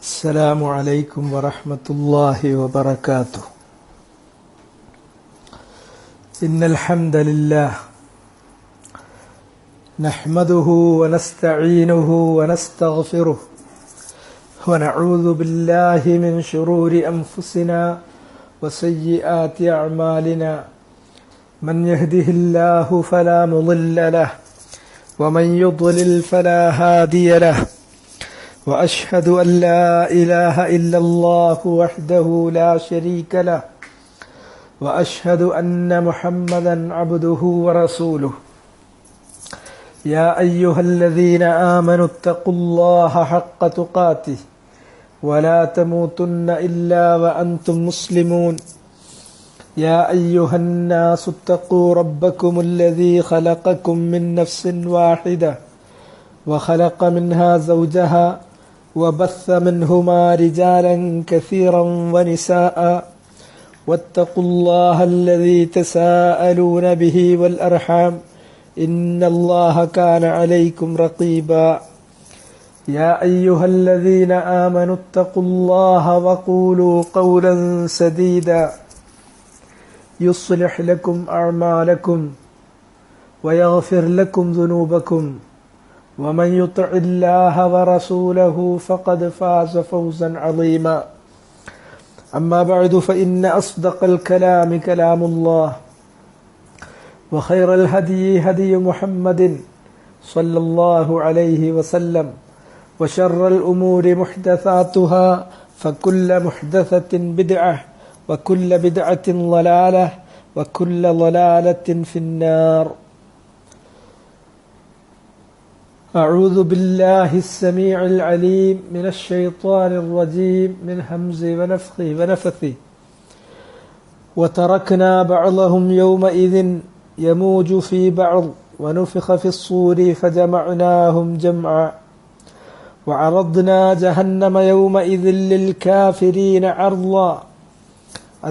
السلام عليكم ورحمة الله وبركاته. إن الحمد لله نحمده ونستعينه ونستغفره ونعوذ بالله من شرور أنفسنا وسيئات أعمالنا. من يهده الله فلا مضل له ومن يضلل فلا هادي له. وأشهد أن لا إله إلا الله وحده لا شريك له وأشهد أن محمدا عبده ورسوله. يا أيها الذين آمنوا اتقوا الله حق تقاته ولا تموتن إلا وأنتم مسلمون. يا أيها الناس اتقوا ربكم الذي خلقكم من نفس واحدة وخلق منها زوجها وبث منهما رجالا كثيرا ونساء واتقوا الله الذي تساءلون به والأرحام إن الله كان عليكم رقيبا. يا أيها الذين آمنوا اتقوا الله وقولوا قولا سديدا يصلح لكم أعمالكم ويغفر لكم ذنوبكم ومن يطع الله ورسوله فقد فاز فوزا عظيما. أما بعد فإن أصدق الكلام كلام الله وخير الهدي هدي محمد صلى الله عليه وسلم وشر الأمور محدثاتها فكل محدثة بدعة وكل بدعة ضلالة وكل ضلالة في النار. أعوذ بالله السميع العليم من الشيطان الرجيم من همزه ونفخه ونفثه. وتركنا بعضهم يومئذ يموج في بعض ونفخ في الصور فجمعناهم جمعا وعرضنا جهنم يومئذ للكافرين عرضا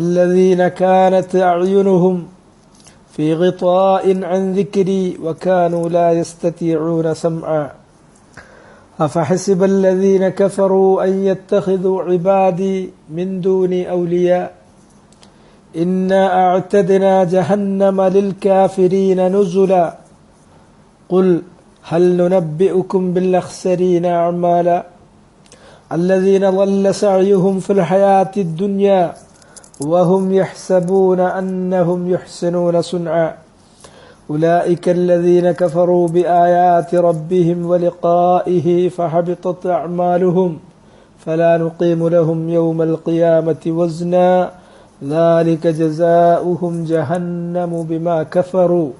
الذين كانت أعينهم في غطاء عن ذكري وكانوا لا يستطيعون سمعا. أفحسب الذين كفروا أن يتخذوا عبادي من دوني أولياء إنا أعتدنا جهنم للكافرين نزلا. قل هل ننبئكم بالأخسرين أعمالا الذين ضل سعيهم في الحياة الدنيا وهم يحسبون أنهم يحسنون صنعا. أولئك الذين كفروا بآيات ربهم ولقائه فحبطت أعمالهم فلا نقيم لهم يوم القيامة وزنا ذلك جزاؤهم جهنم بما كفروا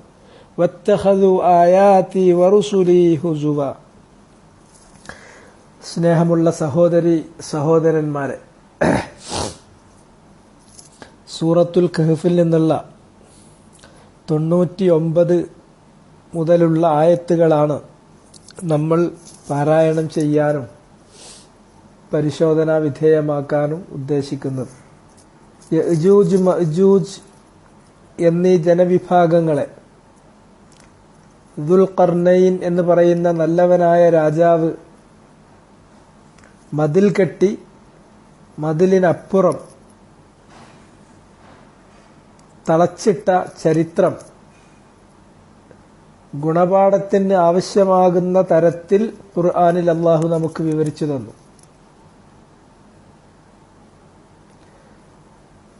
واتخذوا آياتي ورسلي هزوا. സ്നേഹമുള്ള സഹോദരന്മാരെ, സൂറത്തുൽ കഹ്ഫിൽ നിന്നുള്ള 99 മുതലുള്ള ആയത്തുകളാണ് നമ്മൾ പാരായണം ചെയ്യാനും പരിശോധനാ വിധേയമാക്കാനും ഉദ്ദേശിക്കുന്നത്. യഅ്ജൂജ് മഅ്ജൂജ് എന്നീ ജനവിഭാഗങ്ങളെ ദുൽഖർനൈൻ എന്ന് പറയുന്ന നല്ലവനായ രാജാവ് മതിൽ കെട്ടി മതിലിനപ്പുറം തളച്ചിട്ട ചരിത്രം ഗുണപാഠത്തിന് ആവശ്യമാകുന്ന തരത്തിൽ ഖുർആനിൽ അല്ലാഹു നമുക്ക് വിവരിച്ചു തന്നു.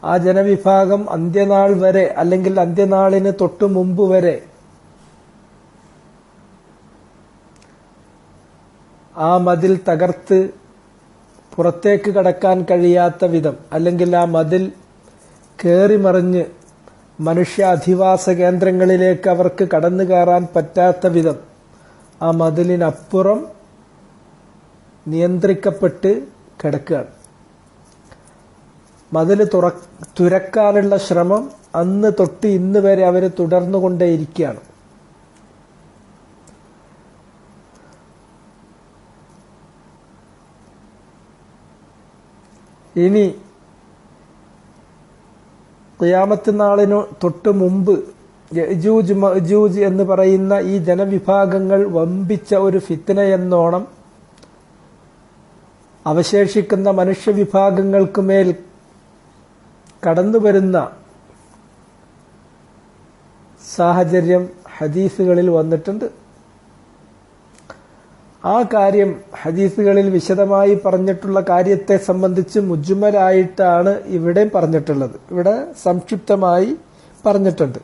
ആ ജനവിഭാഗം അന്ത്യനാൾ വരെ അല്ലെങ്കിൽ അന്ത്യനാളിന് തൊട്ടു മുമ്പ് വരെ ആ മതിൽ തകർത്ത് പുറത്തേക്ക് കടക്കാൻ കഴിയാത്ത വിധം അല്ലെങ്കിൽ ആ മതിൽ കേറിമറിഞ്ഞ് മനുഷ്യ അധിവാസ കേന്ദ്രങ്ങളിലേക്ക് അവർക്ക് കടന്നു കയറാൻ പറ്റാത്ത വിധം ആ മതിലിനപ്പുറം നിയന്ത്രിക്കപ്പെട്ട് കിടക്കുകയാണ്. മതിൽ തുരക്കാനുള്ള ശ്രമം അന്ന് തൊട്ട് ഇന്ന് വരെ അവർ തുടർന്നുകൊണ്ടേയിരിക്കുകയാണ്. ഇനി ഖിയാമത്ത് നാളിനു തൊട്ട് മുമ്പ് യഅ്ജൂജ് മഅ്ജൂജ് എന്ന് പറയുന്ന ഈ ജനവിഭാഗങ്ങൾ വമ്പിച്ച ഒരു ഫിത്നയെന്നോണം അവശേഷിക്കുന്ന മനുഷ്യവിഭാഗങ്ങൾക്ക് മേൽ കടന്നു വരുന്ന സാഹചര്യം ഹദീസുകളിൽ വന്നിട്ടുണ്ട്. ആ കാര്യം ഹദീസുകളിൽ വിശദമായി പറഞ്ഞിട്ടുള്ള കാര്യത്തെ സംബന്ധിച്ച് മുജ്മലായിട്ടാണ് ഇവിടെ പറഞ്ഞിട്ടുള്ളത്. ഇവിടെ സംക്ഷിപ്തമായി പറഞ്ഞിട്ടുണ്ട്.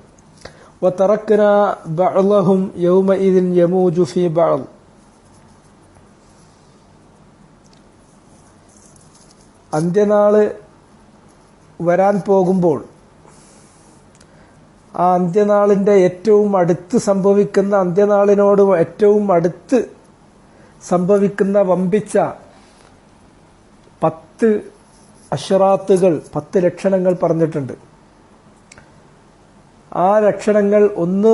വതറക്നാ ബഅ്ളഹും യൗമഇദിൻ യമൂജു ഫീ ബഅ്ൾ. അന്ത്യനാള് വരാൻ പോകുമ്പോൾ ആ അന്ത്യനാളിന്റെ ഏറ്റവും അടുത്ത് സംഭവിക്കുന്ന, അന്ത്യനാളിനോട് ഏറ്റവും അടുത്ത് സംഭവിക്കുന്ന വമ്പിച്ച 10 അശ്റാത്തുകൾ, 10 ലക്ഷണങ്ങൾ പറഞ്ഞിട്ടുണ്ട്. ആ ലക്ഷണങ്ങൾ ഒന്ന്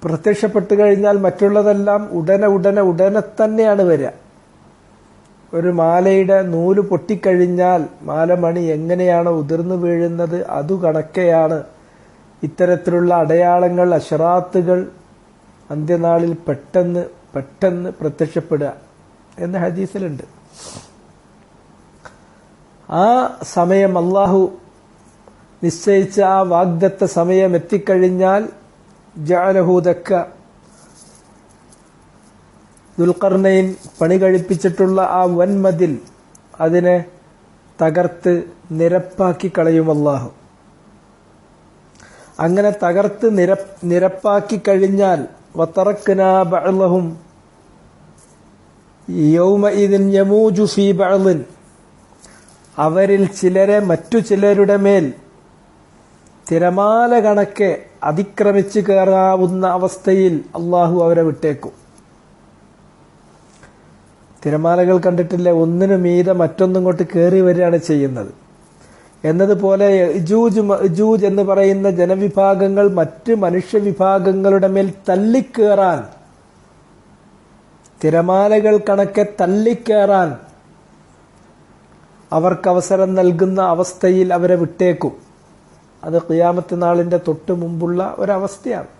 പ്രത്യക്ഷപ്പെട്ടു കഴിഞ്ഞാൽ മറ്റുള്ളതെല്ലാം ഉടനെ തന്നെയാണ് വരിക. ഒരു മാലയുടെ നൂല് പൊട്ടിക്കഴിഞ്ഞാൽ മാലമണി എങ്ങനെയാണോ ഉതിർന്നു വീഴുന്നത് അതു കണക്കെയാണ് ഇത്തരത്തിലുള്ള അടയാളങ്ങൾ, അശ്റാത്തുകൾ അന്ത്യനാളിൽ പെട്ടെന്ന് പ്രത്യക്ഷപ്പെടുക എന്ന് ഹദീസിലുണ്ട്. ആ സമയം അല്ലാഹു നിശ്ചയിച്ച ആ വാഗ്ദത്ത സമയം എത്തിക്കഴിഞ്ഞാൽ ജഅലഹു ദക്ക, ദുൽഖർനൈൻ പണി കഴിപ്പിച്ചിട്ടുള്ള ആ വൻമതിൽ അതിനെ തകർത്ത് നിരപ്പാക്കി കളയും അല്ലാഹു. അങ്ങനെ തകർത്ത് നിരപ്പാക്കി കഴിഞ്ഞാൽ വതറക്നാ ബഅ്ളഹും യൗമഇദിൻ യമൂജു ഫീ ബഅ്ളിൻ, അവരിൽ ചിലരെ മറ്റു ചിലരുടെ മേൽ തിരമാല കണക്കെ അതിക്രമിച്ചു കയറാവുന്ന അവസ്ഥയിൽ അല്ലാഹു അവരെ വിട്ടേക്കും. തിരമാലകൾ കണ്ടിട്ടില്ലേ, ഒന്നിനു മീതെ മറ്റൊന്നും കൊണ്ട് കയറി വരികയാണ് ചെയ്യുന്നത്. എന്നതുപോലെ യജൂജ് മഅജൂജ് എന്ന് പറയുന്ന ജനവിഭാഗങ്ങൾ മറ്റ് മനുഷ്യവിഭാഗങ്ങളുടെ മേൽ തള്ളിക്കേറാൻ, തിരമാലകൾ കണക്കെ തള്ളിക്കേറാൻ അവർക്ക് അവസരം നൽകുന്ന അവസ്ഥയിൽ അവരെ വിട്ടേക്കും. അത് ഖിയാമത്ത് നാളിന്റെ തൊട്ട് മുമ്പുള്ള ഒരവസ്ഥയാണ്.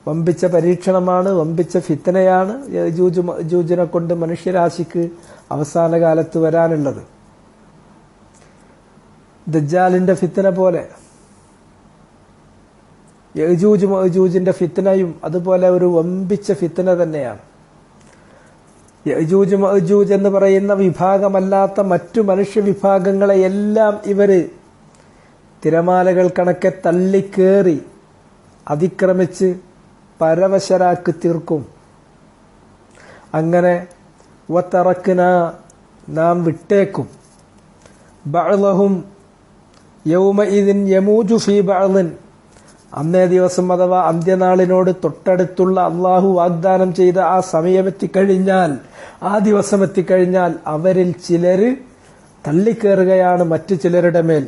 വമ്പിച്ച പരീക്ഷണമാണ്, വമ്പിച്ച ഫിത്നയാണ് യജൂജ് മഅജൂജിനെ കൊണ്ട് മനുഷ്യരാശിക്ക് അവസാന കാലത്ത് വരാനുള്ളത്. ദജ്ജാലിന്റെ ഫിത്ന പോലെ യജൂജ് മഅജൂജിന്റെ ഫിത്നയും അതുപോലെ ഒരു വമ്പിച്ച ഫിത്ന തന്നെയാണ്. യജൂജ് മഅജൂജ് എന്ന് പറയുന്ന വിഭാഗമല്ലാത്ത മറ്റു മനുഷ്യവിഭാഗങ്ങളെയെല്ലാം ഇവര് തിരമാലകൾ കണക്കെ തള്ളിക്കേറി അതിക്രമിച്ച് പരവശരാക്കി തീർക്കും. അങ്ങനെ വതറക്നാ, നാം വിട്ടേക്കും, ബഅ്ളഹും യൗമഇദിൻ യമൂജു ഫീ ബഅ്ളിൻ, അന്നേ ദിവസം അഥവാ അന്ത്യനാളിനോട് തൊട്ടടുത്തുള്ള അല്ലാഹു വാഗ്ദാനം ചെയ്ത ആ സമയമെത്തിക്കഴിഞ്ഞാൽ, ആ ദിവസം എത്തിക്കഴിഞ്ഞാൽ അവരിൽ ചിലര് തള്ളിക്കേറുകയാണ് മറ്റു ചിലരുടെ മേൽ.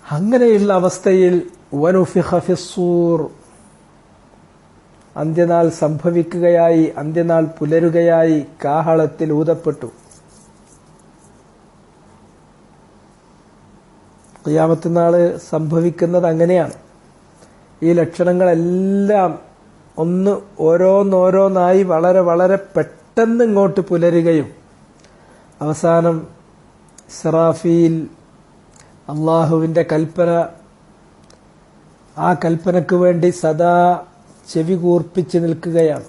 അങ്ങനെയുള്ള അവസ്ഥയിൽ വനുഫിഖ ഫിസ്സൂർ, അന്ത്യനാൾ സംഭവിക്കുകയായി, അന്ത്യനാൾ പുലരുകയായി, കാഹളത്തിൽ ഊതപ്പെട്ടു. ഖിയാമത്ത് നാള് സംഭവിക്കുന്നത് അങ്ങനെയാണ്. ഈ ലക്ഷണങ്ങളെല്ലാം ഓരോന്നോരോന്നായി വളരെ പെട്ടെന്ന് ഇങ്ങോട്ട് പുലരുകയും അവസാനം ഇസ്രാഫീൽ അള്ളാഹുവിന്റെ കൽപ്പന, ആ കൽപ്പനയ്ക്ക് വേണ്ടി സദാ ചെവി കൂർപ്പിച്ച് നിൽക്കുകയാണ്.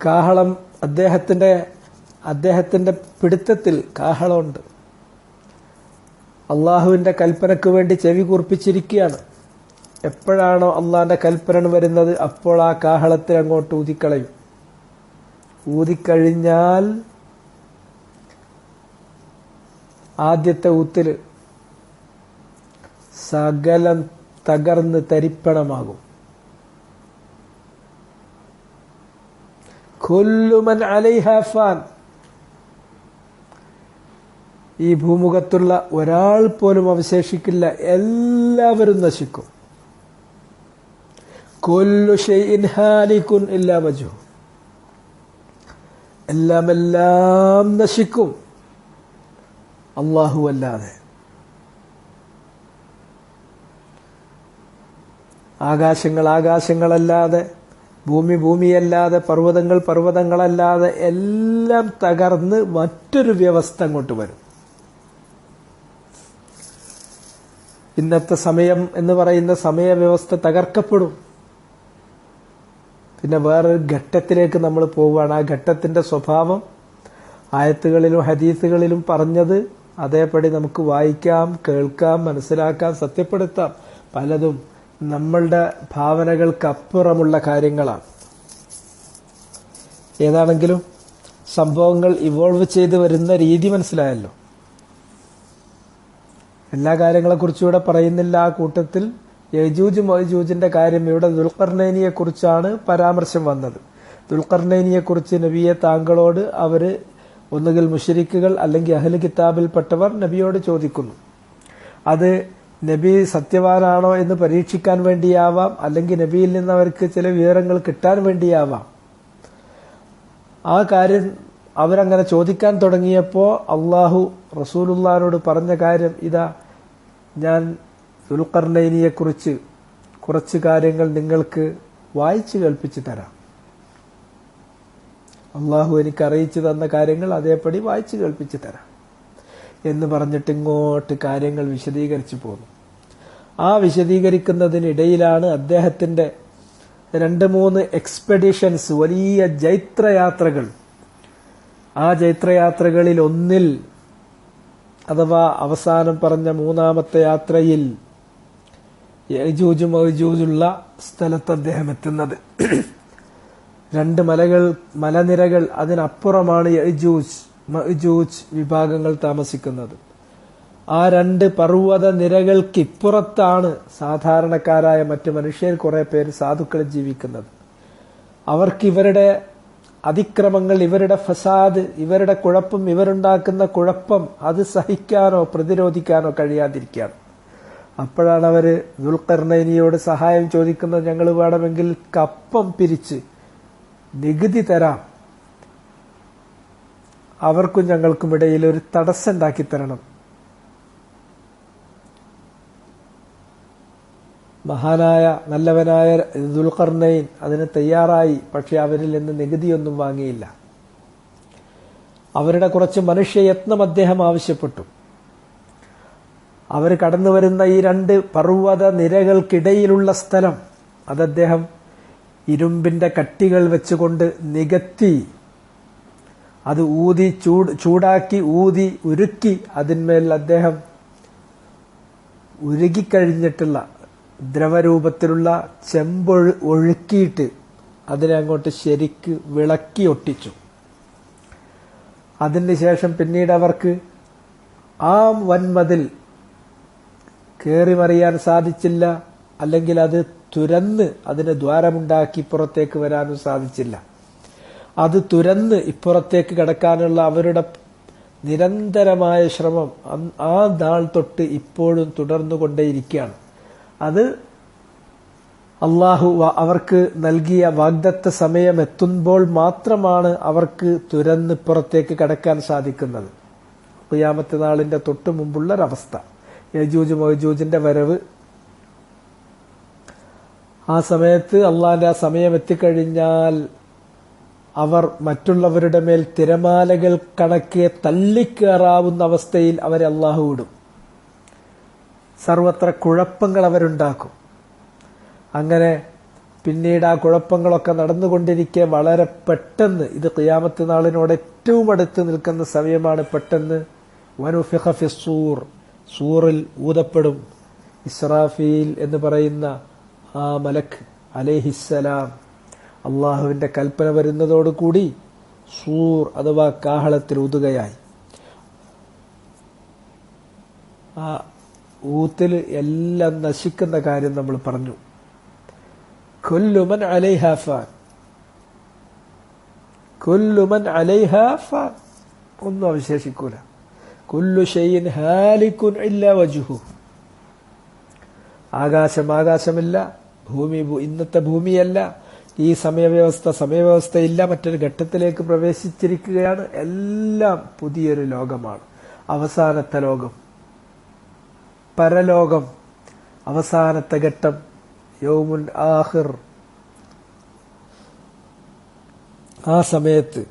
കാഹളം അദ്ദേഹത്തിന്റെ പിടുത്തത്തിൽ കാഹളമുണ്ട്. അള്ളാഹുവിന്റെ കൽപ്പനയ്ക്ക് വേണ്ടി ചെവി കൂർപ്പിച്ചിരിക്കുകയാണ്. എപ്പോഴാണോ അള്ളാഹിന്റെ കൽപ്പന വരുന്നത് അപ്പോൾ ആ കാഹളത്തിൽ അങ്ങോട്ട് ഊതിക്കളയും. ഊതിക്കഴിഞ്ഞാൽ ആദ്യത്തെ ഊത്തില് സകലം തകർന്ന് തരിപ്പണമാകും. കുല്ലു മൻ അലൈഹാ ഫാൻ, ഈ ഭൂമുഖത്തുള്ള ഒരാൾ പോലും അവശേഷിക്കില്ല, എല്ലാവരും നശിക്കും. കുല്ലു ഷൈഇൻ ഹാലികുൻ ഇല്ലാ വജ്ഹു, എല്ലാം നശിക്കും. അല്ലാഹു അല്ലാതെ. ആകാശങ്ങൾ ആകാശങ്ങളല്ലാതെ, ഭൂമി ഭൂമിയല്ലാതെ, പർവ്വതങ്ങൾ പർവ്വതങ്ങളല്ലാതെ എല്ലാം തകർന്ന് മറ്റൊരു വ്യവസ്ഥ അങ്ങോട്ട് വരും. ഇന്നത്തെ സമയം എന്ന് പറയുന്ന സമയവ്യവസ്ഥ തകർക്കപ്പെടും. പിന്നെ വേറൊരു ഘട്ടത്തിലേക്ക് നമ്മൾ പോവുകയാണ്. ആ ഘട്ടത്തിന്റെ സ്വഭാവം ആയത്തുകളിലും ഹദീസുകളിലും പറഞ്ഞത് അതേപടി നമുക്ക് വായിക്കാം, കേൾക്കാം, മനസ്സിലാക്കാം, സത്യപ്പെടുത്താം. പലതും നമ്മളുടെ ഭാവനകൾക്കപ്പുറമുള്ള കാര്യങ്ങളാണ്. ഏതാണെങ്കിലും സംഭവങ്ങൾ ഇവോൾവ് ചെയ്ത് വരുന്ന രീതി മനസ്സിലായല്ലോ. എല്ലാ കാര്യങ്ങളെക്കുറിച്ചും ഇവിടെ പറയുന്നില്ല. ആ കൂട്ടത്തിൽ യജൂജ് മഅജൂജിന്റെ കാര്യം ഇവിടെ ദുൽഖർനൈനിയെ കുറിച്ചാണ് പരാമർശം വന്നത്. ദുൽഖർനൈനിയെ കുറിച്ച് നബിയെ താങ്കളോട് അവര് ഒന്നുകിൽ മുശ്രിക്കുകൾ അല്ലെങ്കിൽ അഹ്ലു കിതാബിൽപ്പെട്ടവർ നബിയോട് ചോദിക്കുന്നു. അത് നബി സത്യവാനാണോ എന്ന് പരീക്ഷിക്കാൻ വേണ്ടിയാവാം, അല്ലെങ്കിൽ നബിയിൽ നിന്ന് അവർക്ക് ചില വിവരങ്ങൾ കിട്ടാൻ വേണ്ടിയാവാം. ആ കാര്യം അവരങ്ങനെ ചോദിക്കാൻ തുടങ്ങിയപ്പോൾ അള്ളാഹു റസൂലുള്ളാഹിനോട് പറഞ്ഞ കാര്യം ഇതാ, ഞാൻ ദുൽഖർനൈനിയെക്കുറിച്ച് കുറച്ച് കാര്യങ്ങൾ നിങ്ങൾക്ക് വായിച്ചു കേൾപ്പിച്ചു തരാം. അള്ളാഹു എനിക്ക് അറിയിച്ചു തന്ന കാര്യങ്ങൾ അതേപടി വായിച്ചു കേൾപ്പിച്ചു തരാം എന്ന് പറഞ്ഞിട്ട് ഇങ്ങോട്ട് കാര്യങ്ങൾ വിശദീകരിച്ചു പോന്നു. ആ വിശദീകരിക്കുന്നതിനിടയിലാണ് അദ്ദേഹത്തിന്റെ 2-3 എക്സ്പെഡിഷൻസ്, വലിയ ജൈത്രയാത്രകൾ. ആ ജൈത്രയാത്രകളിൽ ഒന്നിൽ, അഥവാ അവസാനം പറഞ്ഞ 3-ാമത്തെ യാത്രയിൽ യജൂജ് മഅജൂജുള്ള സ്ഥലത്ത് അദ്ദേഹം എത്തുന്നത്. 2 മലനിരകൾ, അതിനപ്പുറമാണ് യജൂജ് മഅജൂജ് വിഭാഗങ്ങൾ താമസിക്കുന്നത്. ആ 2 പർവ്വത നിരകൾക്കിപ്പുറത്താണ് സാധാരണക്കാരായ മറ്റു മനുഷ്യർ, കുറെ പേര് സാധുക്കൾ ജീവിക്കുന്നത്. അവർക്ക് ഇവരുടെ അതിക്രമങ്ങൾ, ഇവരുടെ ഫസാദ്, ഇവരുടെ കുഴപ്പം, ഇവരുണ്ടാക്കുന്ന കുഴപ്പം അത് സഹിക്കാനോ പ്രതിരോധിക്കാനോ കഴിയാതിരിക്കുകയാണ്. അപ്പോഴാണ് അവര് ദുൽഖർനൈനിയോട് സഹായം ചോദിക്കുന്നത്. ഞങ്ങൾ വേണമെങ്കിൽ കപ്പം പിരിച്ച് നികുതി തരാം, അവർക്കും ഞങ്ങൾക്കും ഇടയിൽ ഒരു തടസ്സം ഉണ്ടാക്കി തരണം. മഹാനായ നല്ലവനായ ദുൽഖർനൈൻ അതിന് തയ്യാറായി. പക്ഷെ അവരിൽ നിന്ന് നികുതിയൊന്നും വാങ്ങിയില്ല. അവരുടെ കുറച്ച് മനുഷ്യയത്നം അദ്ദേഹം ആവശ്യപ്പെട്ടു. അവർ കടന്നു വരുന്ന ഈ 2 പർവ്വത നിരകൾക്കിടയിലുള്ള സ്ഥലം അത് അദ്ദേഹം ഇരുമ്പിന്റെ കട്ടികൾ വെച്ചുകൊണ്ട് നികത്തി, അത് ഊതി ചൂടാക്കി ഊതി ഉരുക്കി അതിന്മേൽ അദ്ദേഹം ഉരുകിക്കഴിഞ്ഞിട്ടുള്ള ദ്രവരൂപത്തിലുള്ള ഒഴുക്കിയിട്ട് അതിനെ അങ്ങോട്ട് ശരിക്ക് വിളക്കി ഒട്ടിച്ചു. അതിനുശേഷം പിന്നീട് അവർക്ക് ആ വൻമതിൽ കയറിമറിയാൻ സാധിച്ചില്ല, അല്ലെങ്കിൽ അത് തുരന്ന് അതിന് ദ്വാരമുണ്ടാക്കി പുറത്തേക്ക് വരാനും സാധിച്ചില്ല. അത് തുരന്ന് ഇപ്പുറത്തേക്ക് കടക്കാനുള്ള അവരുടെ നിരന്തരമായ ശ്രമം ആ നാൾ തൊട്ട് ഇപ്പോഴും തുടർന്നുകൊണ്ടേയിരിക്കുകയാണ്. അത് അള്ളാഹു അവർക്ക് നൽകിയ വാഗ്ദത്ത സമയം എത്തുമ്പോൾ മാത്രമാണ് അവർക്ക് തുരന്ന് പുറത്തേക്ക് കടക്കാൻ സാധിക്കുന്നത്. ഖിയാമത്ത് നാളിന്റെ തൊട്ടു മുമ്പുള്ളൊരവസ്ഥ, യജൂജ് മഅജൂജിന്റെ വരവ്. ആ സമയത്ത് അള്ളാന്റെ ആ സമയം എത്തിക്കഴിഞ്ഞാൽ അവർ മറ്റുള്ളവരുടെ മേൽ തിരമാലകൾ കണക്കെ തള്ളിക്കേറാവുന്ന അവസ്ഥയിൽ അവരെ അള്ളാഹു വിടും. സർവത്ര കുഴപ്പങ്ങൾ അവരുണ്ടാക്കും. അങ്ങനെ പിന്നീട് ആ കുഴപ്പങ്ങളൊക്കെ നടന്നുകൊണ്ടിരിക്കെ വളരെ പെട്ടെന്ന്, ഇത് ഖിയാമത്ത് നാളിനോട് ഏറ്റവും അടുത്ത് നിൽക്കുന്ന സമയമാണ്, പെട്ടെന്ന് വനുഫിഖ ഫിസ്സൂർ, സൂറിൽ ഊതപ്പെടും. ഇസ്രാഫീൽ എന്ന് പറയുന്ന ആ മലക്ക് അലൈഹിസ്സലാം, അള്ളാഹുവിന്റെ കൽപ്പന വരുന്നതോടുകൂടി സൂർ അഥവാ കാഹളത്തിൽ ഊതുകയായി. ആ ഊത്തിൽ എല്ലാം നശിക്കുന്ന കാര്യം നമ്മൾ പറഞ്ഞു. കുല്ലു മൻ അലൈഹാ ഫാൻ, കുല്ലു മൻ അലൈഹാ ഫാൻ, ഒന്നും അവശേഷിക്കൂല. കുല്ലു ഷൈഇൻ ഹാലികുൻ ഇല്ലാ വജ്ഹു. ആകാശമില്ല, ഭൂമി ഇന്നത്തെ ഭൂമിയല്ല, ഈ സമയവ്യവസ്ഥയില്ല, മറ്റൊരു ഘട്ടത്തിലേക്ക് പ്രവേശിച്ചിരിക്കുകയാണ്. എല്ലാം പുതിയൊരു ലോകമാണ്. അവസാനത്തെ ലോകം, പരലോകം, അവസാനത്തെ ഘട്ടം, യൗമുൽ ആഖിർ. ആ സമയത്ത്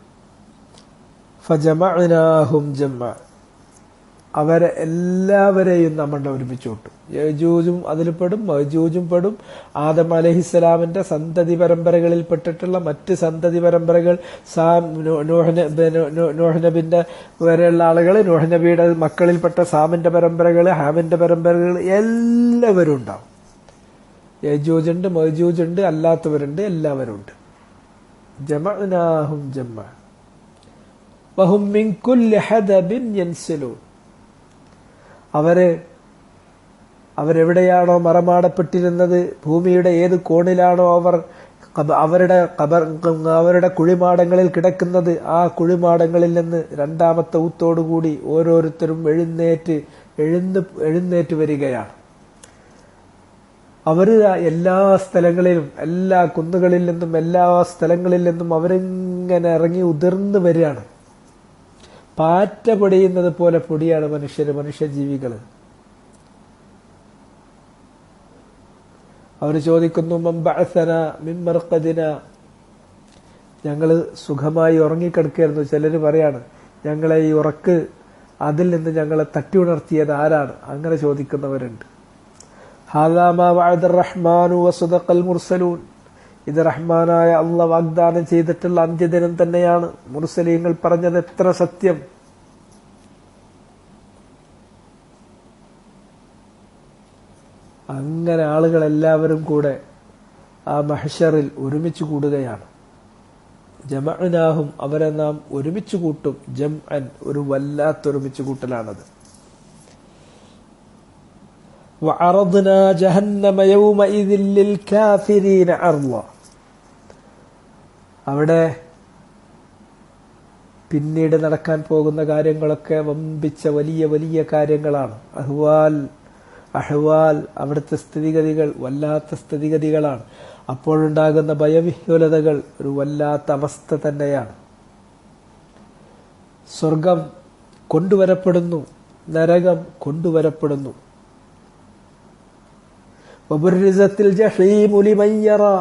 ഫജമഅനാഹും ജംഅ, അവരെ എല്ലാവരെയും നമ്മൾ ഒരുമിച്ച് കൂട്ടും. യജൂജും അതിൽ പെടും, മഅജൂജും പെടും. ആദം അലൈഹിസ്സലാമിന്റെ സന്തതി പരമ്പരകളിൽപ്പെട്ടിട്ടുള്ള മറ്റ് സന്തതി പരമ്പരകൾ, നൂഹ് നബിന്റെ വരെയുള്ള ആളുകൾ, നൂഹ് നബിയുടെ മക്കളിൽപ്പെട്ട സാമിന്റെ പരമ്പരകൾ, ഹാമിന്റെ പരമ്പരകൾ, എല്ലാവരും ഉണ്ടാവും. യജൂജുണ്ട്, മഅജൂജുണ്ട്, അല്ലാത്തവരുണ്ട്, എല്ലാവരും ഉണ്ട്. ജമഅനാഹും ജംഅ വഹും മിൻ കുല്ലി ഹദബിൻ യൻസിലൂൻ. അവരെവിടെയാണോ മറമാടപ്പെട്ടിരുന്നത്, ഭൂമിയുടെ ഏത് കോണിലാണോ അവരുടെ കുഴിമാടങ്ങളിൽ കിടക്കുന്നത്, ആ കുഴിമാടങ്ങളിൽ നിന്ന് രണ്ടാമത്തെ ഊത്തോടുകൂടി ഓരോരുത്തരും എഴുന്നേറ്റ് വരികയാണ്. അവർ എല്ലാ സ്ഥലങ്ങളിലും, എല്ലാ കുന്നുകളിൽ നിന്നും, എല്ലാ സ്ഥലങ്ങളിൽ നിന്നും അവരിങ്ങനെ ഇറങ്ങി ഉതിർന്നു വരികയാണ്. പാറ്റ പൊടിയുന്നത് പോലെ പൊടിയാണ് മനുഷ്യജീവികൾ. അവർ ചോദിക്കുന്നു, മൻ ബഅസന മിൻ മർഖദിന, ഞങ്ങൾ സുഖമായി ഉറങ്ങിക്കിടക്കുകയായിരുന്നു. ചിലർ പറയാണ്, ഞങ്ങളെ ഈ ഉറക്ക്, അതിൽ നിന്ന് ഞങ്ങളെ തട്ടി ഉണർത്തിയത് ആരാണ്? അങ്ങനെ ചോദിക്കുന്നവരുണ്ട്. ഹാദാ മാ വഅദ റഹ്മാനു വസദഖൽ മുർസലൂൻ, ഇത് റഹ്മാനായ അല്ലാഹ് വാഗ്ദാനം ചെയ്തിട്ടുള്ള അന്ത്യദിനം തന്നെയാണ്. മുർസലീങ്ങൾ പറഞ്ഞത് എത്ര സത്യം. അങ്ങനെ ആളുകളെല്ലാവരും കൂടെ ആ മഹ്ശറിൽ ഒരുമിച്ച് കൂടുകയാണ്. ജമഅനാഹും, അവരെ നാം ഒരുമിച്ച് കൂട്ടും. ജംഅൻ, ഒരു വല്ലാത്തൊരുമിച്ച് കൂട്ടലാണത്. വഅറദ്നാ ജഹന്നമ യൗമഇദിൻ ലിൽകാഫിരീന അർള, അവിടെ പിന്നീട് നടക്കാൻ പോകുന്ന കാര്യങ്ങളൊക്കെ വമ്പിച്ച വലിയ വലിയ കാര്യങ്ങളാണ്. അഹ്വാൽ, അവിടുത്തെ സ്ഥിതിഗതികൾ വല്ലാത്ത സ്ഥിതിഗതികളാണ്. അപ്പോഴുണ്ടാകുന്ന ഭയവിഹ്വലതകൾ ഒരു വല്ലാത്ത അവസ്ഥ തന്നെയാണ്. സ്വർഗം കൊണ്ടുവരപ്പെടുന്നു, നരകം കൊണ്ടുവരപ്പെടുന്നു. വബുർരിസത്തിൽ ജഹീമു ലിമൻ യറാ,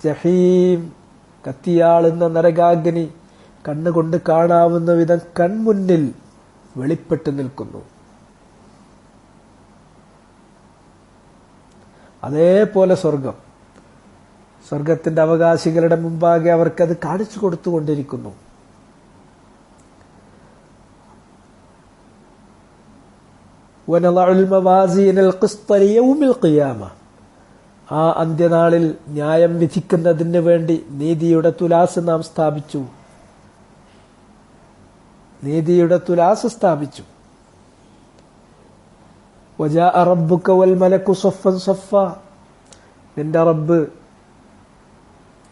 ജഹീം, കത്തിയാളുന്ന നരകാഗ്നി കണ്ണുകൊണ്ട് കാണാവുന്ന വിധം കൺമുന്നിൽ വെളിപ്പെട്ടു നിൽക്കുന്നു. അതേപോലെ സ്വർഗത്തിന്റെ അവകാശികളുടെ മുമ്പാകെ അവർക്കത് കാണിച്ചു കൊടുത്തുകൊണ്ടിരിക്കുന്നു. വനളഉൽ മവാസീനൽ ഖിസ്ത ലിയൗമിൽ ഖിയാമ, ആ അന്ത്യനാളിൽ ന്യായം വിധിക്കുന്നതിന് വേണ്ടി നീതിയുടെ തുലാസ് നാം സ്ഥാപിച്ചു. നീതിയുടെ തുലാസ് സ്ഥാപിച്ചു. വജാഅ റബ്ബുക വൽ മലക്കു സഫൻ സഫ, നിന്റെ റബ്ബ്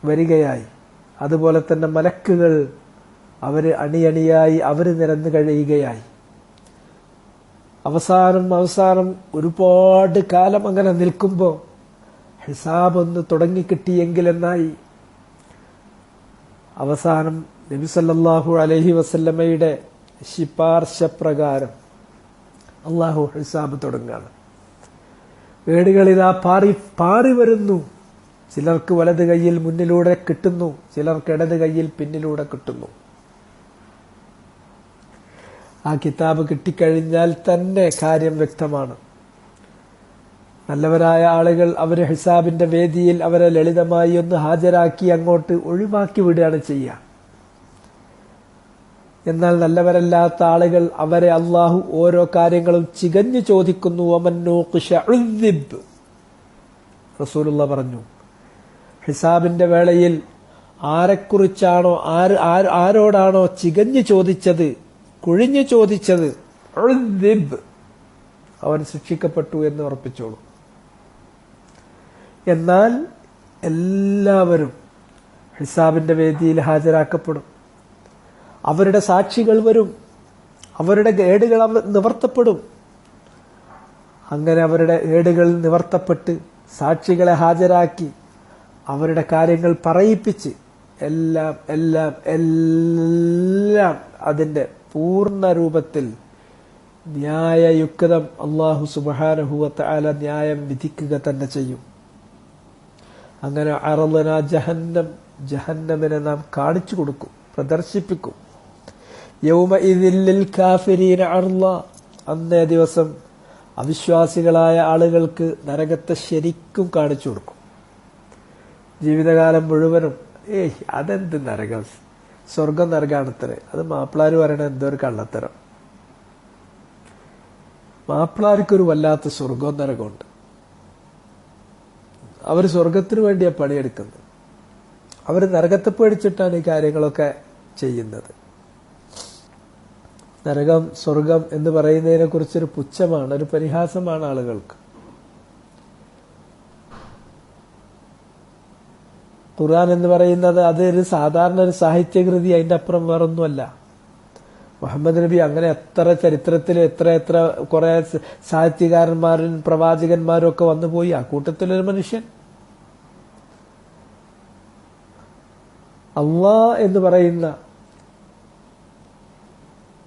വരികയായി, അതുപോലെ തന്നെ മലക്കുകൾ അവര് അണിയണിയായി അവര് നിരന്നു കഴിയുകയായി. അവസാനം ഒരുപാട് കാലം അങ്ങനെ നിൽക്കുമ്പോൾ ഹിസാബ് ഒന്ന് തുടങ്ങിക്കിട്ടിയെങ്കിലെന്നായി. അവസാനം നബി സല്ലല്ലാഹു അലൈഹി വസല്ലമയുടെ ശിപാർശ പ്രകാരം അള്ളാഹു ഹിസാബ് തുടങ്ങാണ്. ഏടുകളിതാ പാറി വരുന്നു. ചിലർക്ക് വലത് കൈയിൽ മുന്നിലൂടെ കിട്ടുന്നു, ചിലർക്ക് ഇടത് കൈയിൽ പിന്നിലൂടെ കിട്ടുന്നു. ആ കിതാബ് കിട്ടിക്കഴിഞ്ഞാൽ തന്നെ കാര്യം വ്യക്തമാണ്. നല്ലവരായ ആളുകൾ അവരെ ഹിസാബിന്റെ വേദിയിൽ അവരെ ലളിതമായി ഒന്ന് ഹാജരാക്കി അങ്ങോട്ട് ഒഴിവാക്കി വിടുകയാണ് ചെയ്യുക. എന്നാൽ നല്ലവരല്ലാത്ത ആളുകൾ അവരെ അള്ളാഹു ഓരോ കാര്യങ്ങളും ചികഞ്ഞു ചോദിക്കുന്നു. റസൂലുള്ളാഹി പറഞ്ഞു, ഹിസാബിന്റെ വേളയിൽ ആരെക്കുറിച്ചാണോ ആരോടാണോ ചികഞ്ഞു ചോദിച്ചത്, കുഴിഞ്ഞു ചോദിച്ചത്, അവൻ ശിക്ഷിക്കപ്പെട്ടു എന്ന് ഉറപ്പിച്ചോളൂ. എന്നാൽ എല്ലാവരും ഹിസാബിന്റെ വേദിയിൽ ഹാജരാക്കപ്പെടും. അവരുടെ സാക്ഷികൾ വരും, അവരുടെ ഏടുകൾ നിവർത്തപ്പെടും. അങ്ങനെ അവരുടെ ഏടുകൾ നിവർത്തപ്പെട്ട് സാക്ഷികളെ ഹാജരാക്കി അവരുടെ കാര്യങ്ങൾ പറയിപ്പിച്ച് എല്ലാം അതിന്റെ പൂർണ്ണ രൂപത്തിൽ ന്യായയുക്തം അല്ലാഹു സുബ്ഹാനഹു വ തആല ന്യായം വിധിക്കുക തന്നെ ചെയ്യും. അങ്ങനെ അറളനാ ജഹന്നം, ജഹന്നമിനെ നാം കാണിച്ചു കൊടുക്കും, പ്രദർശിപ്പിക്കും. യൗമഇദിൽ ലിൽ കാഫിരീന അർള, അന്നേ ദിവസം അവിശ്വാസികളായ ആളുകൾക്ക് നരകത്തെ ശരിക്കും കാണിച്ചു കൊടുക്കും. ജീവിതകാലം മുഴുവനും അതെന്ത് നരകം, സ്വർഗം നരകാണത്രേ, അത് മാപ്പിളാര് പറയണ എന്തോ ഒരു കള്ളത്തരം. മാപ്പിളാർക്കൊരു വല്ലാത്ത സ്വർഗവും നരകമുണ്ട്. അവർ സ്വർഗത്തിന് വേണ്ടിയാ പണിയെടുക്കുന്നത്. അവർ നരകത്തെ പേടിച്ചിട്ടാണ് ഈ കാര്യങ്ങളൊക്കെ ചെയ്യുന്നത്. നരകം സ്വർഗം എന്ന് പറയുന്നതിനെ കുറിച്ചൊരു പുച്ഛമാണ്, ഒരു പരിഹാസമാണ് ആളുകൾക്ക്. ഖുർആൻ എന്ന് പറയുന്നത് അതൊരു സാധാരണ ഒരു സാഹിത്യകൃതി, അതിന്റെ അപ്പുറം വേറൊന്നുമല്ല. മുഹമ്മദ് നബി അങ്ങനെ എത്ര ചരിത്രത്തിൽ എത്ര കുറെ സാഹിത്യകാരന്മാരും പ്രവാചകന്മാരും ഒക്കെ വന്നുപോയി. ആ കൂട്ടത്തിലൊരു മനുഷ്യൻ. അല്ലാഹ് എന്ന് പറയുന്ന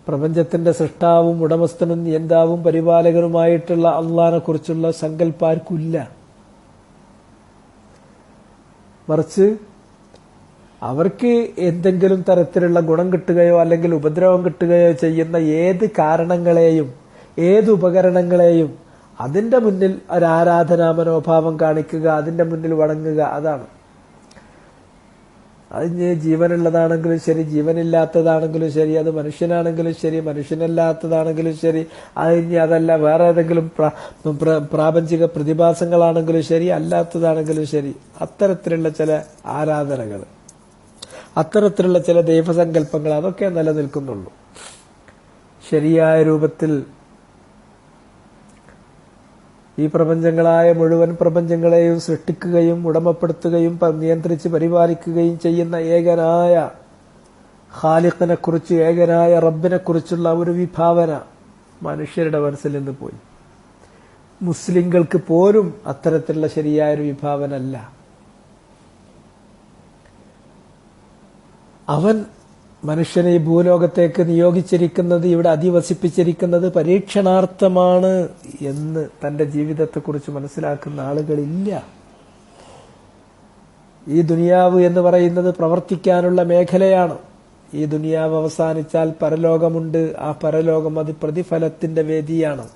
പ്രപഞ്ചത്തിന്റെ സൃഷ്ടാവും ഉടമസ്ഥനും നിയന്താവും പരിപാലകരുമായിട്ടുള്ള അള്ളാഹിനെ കുറിച്ചുള്ള സങ്കല്പം ആർക്കില്ല. മറിച്ച് അവർക്ക് എന്തെങ്കിലും തരത്തിലുള്ള ഗുണം കിട്ടുകയോ അല്ലെങ്കിൽ ഉപദ്രവം കിട്ടുകയോ ചെയ്യുന്ന ഏത് കാരണങ്ങളെയും ഏത് ഉപകരണങ്ങളെയും അതിന്റെ മുന്നിൽ ഒരു ആരാധനാ മനോഭാവം കാണിക്കുക, അതിന്റെ മുന്നിൽ വണങ്ങുക, അതാണ്. അതിന് ജീവനുള്ളതാണെങ്കിലും ശരി, ജീവനില്ലാത്തതാണെങ്കിലും ശരി, അത് മനുഷ്യനാണെങ്കിലും ശരി, മനുഷ്യനല്ലാത്തതാണെങ്കിലും ശരി, അതിന് അതല്ല വേറെ ഏതെങ്കിലും പ്രാപഞ്ചിക പ്രതിഭാസങ്ങളാണെങ്കിലും ശരി, അല്ലാത്തതാണെങ്കിലും ശരി, അത്തരത്തിലുള്ള ചില ആരാധനകൾ, അത്തരത്തിലുള്ള ചില ദൈവസങ്കല്പങ്ങൾ അതൊക്കെ നിലനിൽക്കുന്നുള്ളൂ. ശരിയായ രൂപത്തിൽ ഈ പ്രപഞ്ചങ്ങളായ മുഴുവൻ പ്രപഞ്ചങ്ങളെയും സൃഷ്ടിക്കുകയും ഉടമപ്പെടുത്തുകയും നിയന്ത്രിച്ച് പരിപാലിക്കുകയും ചെയ്യുന്ന ഏകനായ ഖാലിഖിനെ കുറിച്ച്, ഏകനായ റബ്ബിനെ കുറിച്ചുള്ള ഒരു വിഭാവന മനുഷ്യരുടെ മനസ്സിൽ നിന്ന് പോയി. മുസ്ലിങ്ങൾക്ക് പോലും അത്തരത്തിലുള്ള ശരിയായൊരു വിഭാവന അല്ല. അവൻ മനുഷ്യനെ ഈ ഭൂലോകത്തേക്ക് നിയോഗിച്ചിരിക്കുന്നത്, ഇവിടെ അധിവസിപ്പിച്ചിരിക്കുന്നത് പരീക്ഷണാർത്ഥമാണ് എന്ന് തന്റെ ജീവിതത്തെക്കുറിച്ച് മനസ്സിലാക്കുന്ന ആളുകളില്ല. ഈ ദുനിയാവ് എന്ന് പറയുന്നത് പ്രവർത്തിക്കാനുള്ള മേഖലയാണ്. ഈ ദുനിയാവ് അവസാനിച്ചാൽ പരലോകമുണ്ട്. ആ പരലോകം അത് പ്രതിഫലത്തിന്റെ വേദിയാണ്.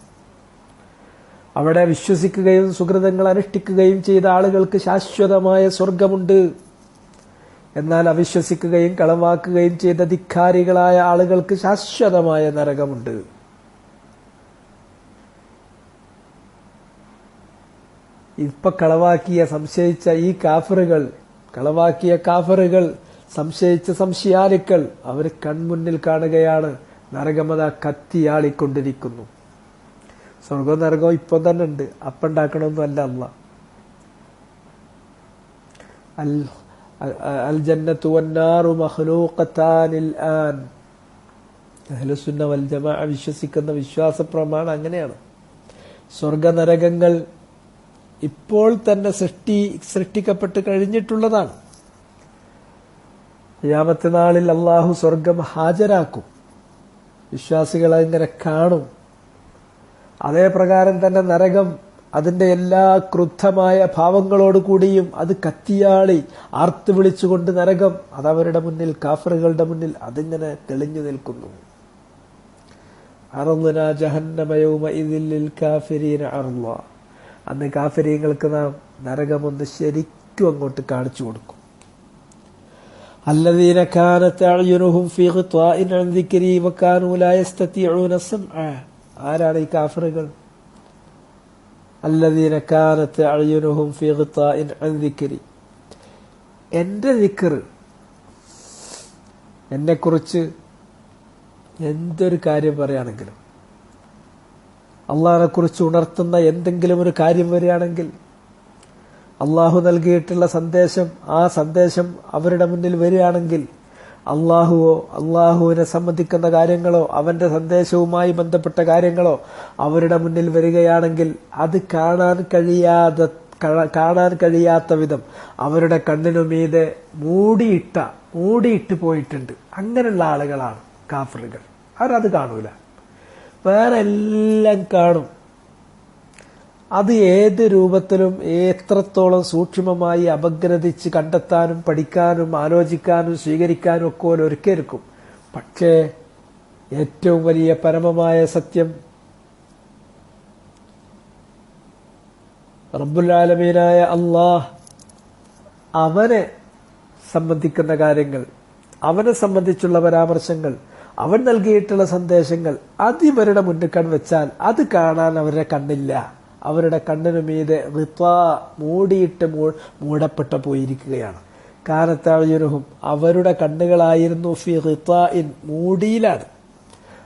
അവിടെ വിശ്വസിക്കുകയും സുഹൃതങ്ങൾ അനുഷ്ഠിക്കുകയും ചെയ്ത ആളുകൾക്ക് ശാശ്വതമായ സ്വർഗമുണ്ട്. എന്നാൽ അവിശ്വസിക്കുകയും കളവാക്കുകയും ചെയ്ത ധിക്കാരികളായ ആളുകൾക്ക് ശാശ്വതമായ നരകമുണ്ട്. ഇപ്പൊ സംശയിച്ച ഈ കാഫറുകൾ, കളവാക്കിയ കാഫറുകൾ, സംശയിച്ച സംശയാലുക്കൾ, അവർ കൺമുന്നിൽ കാണുകയാണ് നരകമത കത്തിയാളിക്കൊണ്ടിരിക്കുന്നു. സ്വർഗവും നരകവും ഇപ്പൊ തന്നെ ഉണ്ട്, അപ്പുണ്ടാക്കണമെന്നല്ല അല്ലാഹ്. അൽ ജന്നത്തു വന്നാറു മഖ്ലൂഖതാനിൽ ആൻ. അഹ്ലുസുന്ന വൽ ജമാഅ വിശ്വസിക്കുന്ന വിശ്വാസ പ്രമാണം അങ്ങനെയാണ്. സ്വർഗ നരകങ്ങൾ ഇപ്പോൾ തന്നെ സൃഷ്ടിക്കപ്പെട്ട് കഴിഞ്ഞിട്ടുള്ളതാണ്. ഖിയാമത്ത് നാളിൽ അല്ലാഹു സ്വർഗം ഹാജരാക്കും. വിശ്വാസികൾ അങ്ങനെ കാണും. അതേ പ്രകാരം തന്നെ നരകം അതിന്റെ എല്ലാ ക്രുദ്ധമായ ഭാവങ്ങളോടുകൂടിയും അത് കത്തിയാളി ആർത്ത് വിളിച്ചുകൊണ്ട് നരകം അതവരുടെ മുന്നിൽ, കാഫറുകളുടെ മുന്നിൽ അതിങ്ങനെ തെളിഞ്ഞു നിൽക്കുന്നു. അർളനാ ജഹന്നമ യൗമഇദിൽ ലിൽ കാഫിരീന അർള. അന്ന് കാഫിരീങ്ങൾക്ക് നാം നരകമൊന്ന് ശരിക്കും അങ്ങോട്ട് കാണിച്ചു കൊടുക്കും. അല്ലദീന കാനത് അഅ്യുനുഹും ഫീ ഖിത്വാഇൻ അൻ ദിക്രി വകാനൂ ലാ യസ്തതിഊന സമഅ. ആരാണ് ഈ കാഫിറുകൾ? അല്ലദീന കാനത് അഅ്യുനുഹും ഫീ ഖിത്വാഇൻ അൻ ദിക്രി. എന്റെ ദിക്ർ, എന്നെക്കുറിച്ച് എന്തൊരു കാര്യം പറയുകയാണെങ്കിലും, അള്ളാഹിനെ കുറിച്ച് ഉണർത്തുന്ന എന്തെങ്കിലും ഒരു കാര്യം വരികയാണെങ്കിൽ, അള്ളാഹു നൽകിയിട്ടുള്ള സന്ദേശം, ആ സന്ദേശം അവരുടെ മുന്നിൽ വരികയാണെങ്കിൽ, അള്ളാഹുവോ അള്ളാഹുവിനെ സംബന്ധിക്കുന്ന കാര്യങ്ങളോ അവന്റെ സന്ദേശവുമായി ബന്ധപ്പെട്ട കാര്യങ്ങളോ അവരുടെ മുന്നിൽ വരികയാണെങ്കിൽ, അത് കാണാൻ കഴിയാത്ത വിധം അവരുടെ കണ്ണിനു മീതെ മൂടിയിട്ട് പോയിട്ടുണ്ട്. അങ്ങനെയുള്ള ആളുകളാണ് കാഫിറുകൾ. അവരത് കാണൂല. വേറെ എല്ലാം കാണും. അത് ഏത് രൂപത്തിലും എത്രത്തോളം സൂക്ഷ്മമായി അപഗ്രഥിച്ച് കണ്ടെത്താനും പഠിക്കാനും ആലോചിക്കാനും സ്വീകരിക്കാനും ഒക്കെ ഒരുക്കിയിരിക്കും. പക്ഷേ ഏറ്റവും വലിയ പരമമായ സത്യം റബ്ബുൽ ആലമീനായ അല്ലാഹ് അവനെ സംബന്ധിക്കുന്ന കാര്യങ്ങൾ, അവനെ സംബന്ധിച്ചുള്ള പരാമർശങ്ങൾ, അവൻ നൽകിയിട്ടുള്ള സന്ദേശങ്ങൾ അത് ഇവരുടെ മുന്നിൽ വെച്ചാൽ അത് കാണാൻ അവരുടെ കണ്ണില്ല. അവരുടെ കണ്ണിനു മീതെ റിത്താ മൂടിയിട്ട് മൂടപ്പെട്ട പോയിരിക്കുകയാണ്. കാനത്താഴ്യുനുഹും അവരുടെ കണ്ണുകളായിരുന്നു ഫി റിത്താഇൻ മൂടിയിലാണ്.